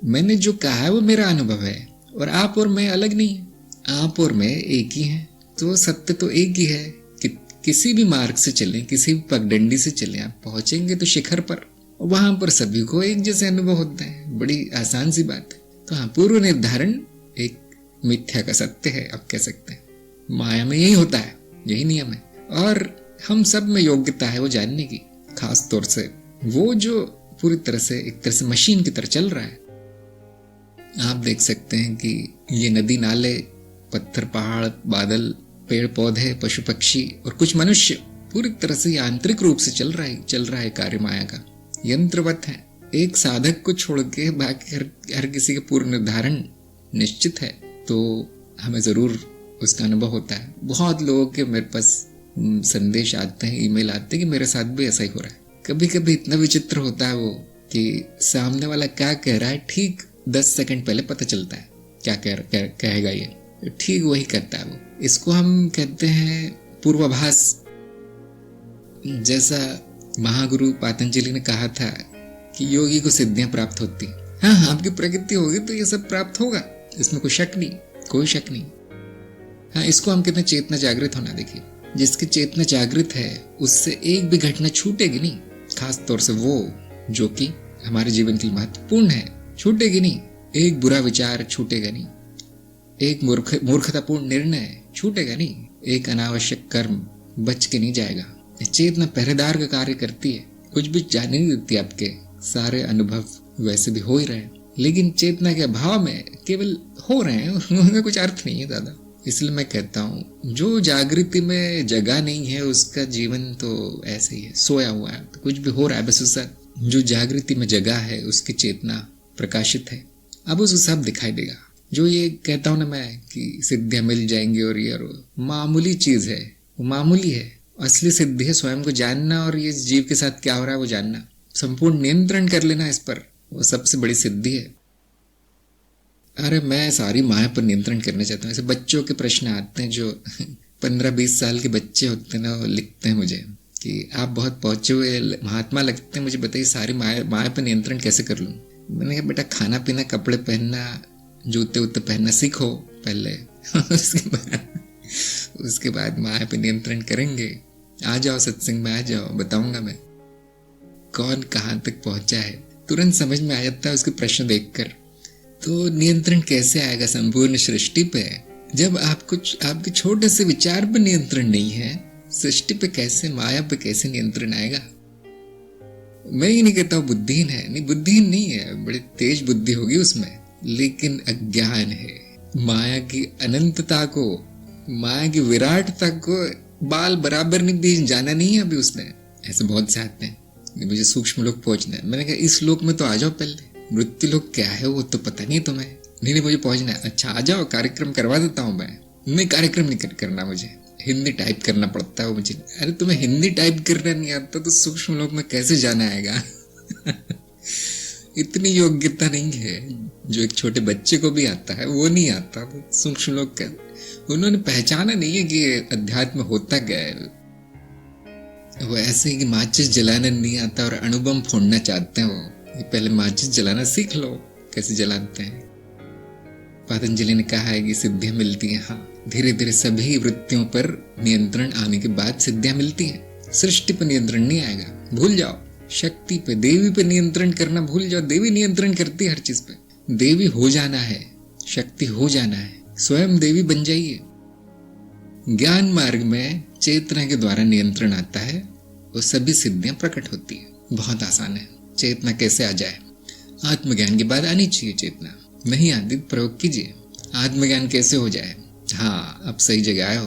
मैंने जो कहा है वो मेरा अनुभव है और आप और मैं अलग नहीं है। आप और मैं एक ही हैं, तो सत्य तो एक ही है कि किसी भी मार्ग से चलें, किसी भी पगडंडी से चलें, आप पहुंचेंगे तो शिखर पर, वहां पर सभी को एक जैसे अनुभव होता है। बड़ी आसान सी बात है। तो हाँ, पूर्व निर्धारण एक मिथ्या का सत्य है, आप कह सकते हैं। माया में यही होता है, यही नियम है, और हम सब में योग्यता है वो जानने की। खास तौर से वो जो पूरी तरह से एक तरह से मशीन की तरह चल रहा है। आप देख सकते हैं कि ये नदी नाले, पत्थर, पहाड़, बादल, पेड़ पौधे, पशु पक्षी और कुछ मनुष्य पूरी तरह से आंतरिक रूप से चल रहा है कार्य माया का, यंत्रवत है। एक साधक को छोड़ के बाकी हर किसी के पूर्व निर्धारण निश्चित है, तो हमें जरूर उसका अनुभव होता है। बहुत लोगों के मेरे पास संदेश आते हैं, ईमेल आते हैं कि मेरे साथ भी ऐसा ही हो रहा है। कभी कभी इतना विचित्र होता है वो कि सामने वाला क्या कह रहा है ठीक 10 सेकंड पहले पता चलता है क्या कहेगा ये, ठीक वही करता है वो। इसको हम कहते हैं पूर्वाभास। जैसा महागुरु पतंजलि ने कहा था कि योगी को सिद्धियां प्राप्त होती। हाँ, आपकी प्रकृति होगी तो ये सब प्राप्त होगा, इसमें कोई शक नहीं। हाँ, इसको हम कहते हैं चेतना जागृत होना। देखिए, जिसकी चेतना जागृत है उससे एक भी घटना छूटेगी नहीं, खास तौर से वो जो कि हमारे जीवन के लिए महत्वपूर्ण है, छूटेगी नहीं। एक बुरा विचार छूटेगा नहीं, एक मूर्खतापूर्ण निर्णय छूटेगा नहीं, एक अनावश्यक कर्म बच के नहीं जाएगा। चेतना पहरेदार का कार्य करती है, कुछ भी जाने नहीं देती। आपके सारे अनुभव वैसे भी हो ही रहे हैं, लेकिन चेतना के अभाव में केवल हो रहे हैं, उनका कुछ अर्थ नहीं है दादा। इसलिए मैं कहता हूँ जो जागृति में जगह नहीं है उसका जीवन तो ऐसे ही है, सोया हुआ है, तो कुछ भी हो रहा है बस उसका। जो जागृति में जगह है उसकी चेतना प्रकाशित है, अब उसको सब दिखाई देगा। जो ये कहता हूँ ना मैं कि सिद्धियां मिल जाएंगी और ये और मामूली चीज है, वो मामूली है। असली सिद्धि है स्वयं को जानना और ये जीव के साथ क्या हो रहा है वो जानना, संपूर्ण नियंत्रण कर लेना इस पर, वो सबसे बड़ी सिद्धि है। अरे मैं सारी माया पर नियंत्रण करना चाहता हूँ। ऐसे बच्चों के प्रश्न आते हैं, जो 15-20 साल के बच्चे होते हैं ना, वो लिखते हैं मुझे कि आप बहुत पहुंचे हुए महात्मा लगते हैं, मुझे बताइए सारी माया पर नियंत्रण कैसे कर लूँ। मैंने कहा बेटा, खाना पीना, कपड़े पहनना, जूते उते पहनना सीखो पहले उसके बाद माया पे नियंत्रण करेंगे। आ जाओ सत्संग में, आ जाओ, बताऊंगा मैं कौन कहाँ तक पहुंचा है। तुरंत समझ में आ जाता है उसके प्रश्न देखकर। तो नियंत्रण कैसे आएगा संपूर्ण सृष्टि पे, जब आपके छोटे से विचार पे नियंत्रण नहीं है, सृष्टि पे कैसे, माया पे कैसे नियंत्रण आएगा। मैं ही नहीं कहता हूँ बुद्धिहीन है, नहीं बुद्धिहीन नहीं है, बड़ी तेज बुद्धि होगी उसमें, लेकिन अज्ञान है। माया की अनंतता को, माया की विराटता को बाल बराबर नहीं जाना नहीं है अभी उसने। ऐसे बहुत से आते हैं, मुझे सूक्ष्म लोक पहुंचना है। मैंने कहा इस लोक में तो आ जाओ पहले, मृत्यु लोक क्या है वो तो पता नहीं तुम्हें। नहीं मुझे पहुंचना है। अच्छा आ जाओ, कार्यक्रम करवा देता हूँ मैं। नहीं, कार्यक्रम नहीं करना, मुझे हिंदी टाइप करना पड़ता है वो मुझे। अरे तुम्हें हिंदी टाइप करना नहीं आता तो सूक्ष्म लोक में कैसे जाना आएगा इतनी योग्यता नहीं है। जो एक छोटे बच्चे को भी आता है वो नहीं आता, तो सूक्ष्म लोक का उन्होंने पहचाना नहीं है कि अध्यात्म होता क्या है। वो ऐसे ही कि माचिस जलाना नहीं आता और अणुबम फोड़ना चाहते हैं वो। पहले माचिस जलाना सीख लो कैसे जलाते हैं। पतंजलि ने कहा है कि सिद्धियां मिलती हैं। हाँ, धीरे धीरे सभी वृत्तियों पर नियंत्रण आने के बाद सिद्धियां मिलती हैं। सृष्टि पर नियंत्रण नहीं आएगा, भूल जाओ। शक्ति पे, देवी पे नियंत्रण करना भूल जाओ। देवी नियंत्रण करती है हर चीज पे। देवी हो जाना है, शक्ति हो जाना है, स्वयं देवी बन जाइए। ज्ञान मार्ग में चेतना के द्वारा नियंत्रण आता है और सभी सिद्धियां प्रकट होती है। बहुत आसान है। चेतना कैसे आ जाए? आत्मज्ञान के बाद आनी चाहिए चेतना। नहीं आती प्रयोग कीजिए। आत्मज्ञान कैसे हो जाए? हाँ, अब सही जगह आए हो।